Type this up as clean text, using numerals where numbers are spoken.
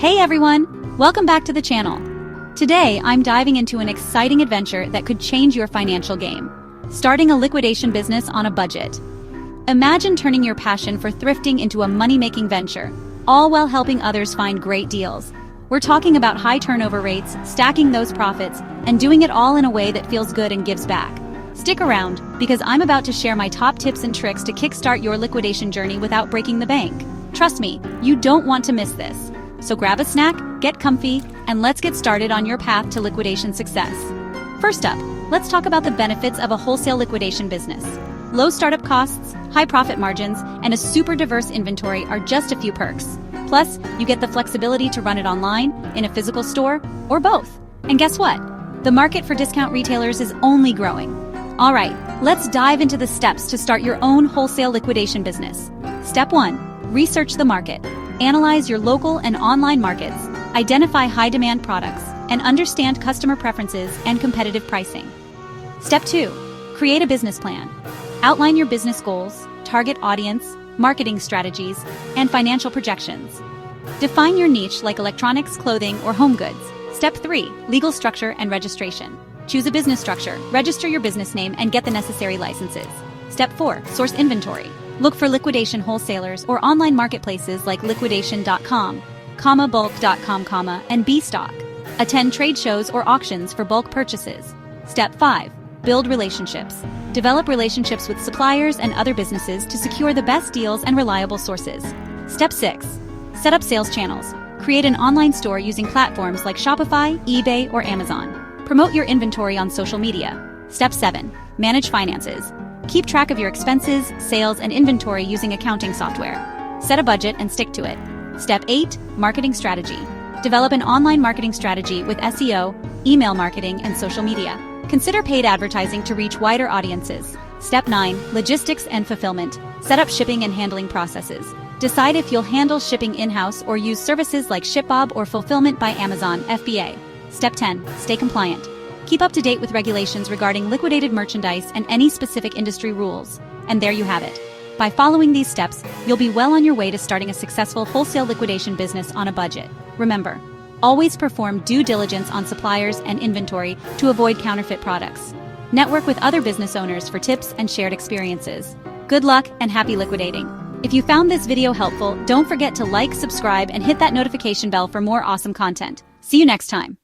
Hey everyone! Welcome back to the channel. Today, I'm diving into an exciting adventure that could change your financial game. Starting a liquidation business on a budget. Imagine turning your passion for thrifting into a money-making venture, all while helping others find great deals. We're talking about high turnover rates, stacking those profits, and doing it all in a way that feels good and gives back. Stick around, because I'm about to share my top tips and tricks to kickstart your liquidation journey without breaking the bank. Trust me, you don't want to miss this. So grab a snack, get comfy, and let's get started on your path to liquidation success. First up, let's talk about the benefits of a wholesale liquidation business. Low startup costs, high profit margins, and a super diverse inventory are just a few perks. Plus, you get the flexibility to run it online, in a physical store, or both. And guess what? The market for discount retailers is only growing. All right, let's dive into the steps to start your own wholesale liquidation business. Step 1. Research the market. Analyze your local and online markets, identify high-demand products, and understand customer preferences and competitive pricing. Step 2. Create a business plan. Outline your business goals, target audience, marketing strategies, and financial projections. Define your niche like electronics, clothing, or home goods. Step 3. Legal structure and registration. Choose a business structure, register your business name, and get the necessary licenses. Step 4. Source inventory. Look for liquidation wholesalers or online marketplaces like liquidation.com, bulk.com, and bstock. Attend trade shows or auctions for bulk purchases. Step 5. Build relationships. Develop relationships with suppliers and other businesses to secure the best deals and reliable sources. Step 6. Set up sales channels. Create an online store using platforms like Shopify, eBay, or Amazon. Promote your inventory on social media. Step 7. Manage finances. Keep track of your expenses, sales, and inventory using accounting software. Set a budget and stick to it. Step 8. Marketing strategy. Develop an online marketing strategy with SEO, email marketing, and social media. Consider paid advertising to reach wider audiences. Step 9. Logistics and fulfillment. Set up shipping and handling processes. Decide if you'll handle shipping in-house or use services like ShipBob or Fulfillment by Amazon, FBA. Step 10. Stay compliant. Keep up to date with regulations regarding liquidated merchandise and any specific industry rules. And there you have it. By following these steps, you'll be well on your way to starting a successful wholesale liquidation business on a budget. Remember, always perform due diligence on suppliers and inventory to avoid counterfeit products. Network with other business owners for tips and shared experiences. Good luck and happy liquidating. If you found this video helpful, don't forget to like, subscribe, and hit that notification bell for more awesome content. See you next time.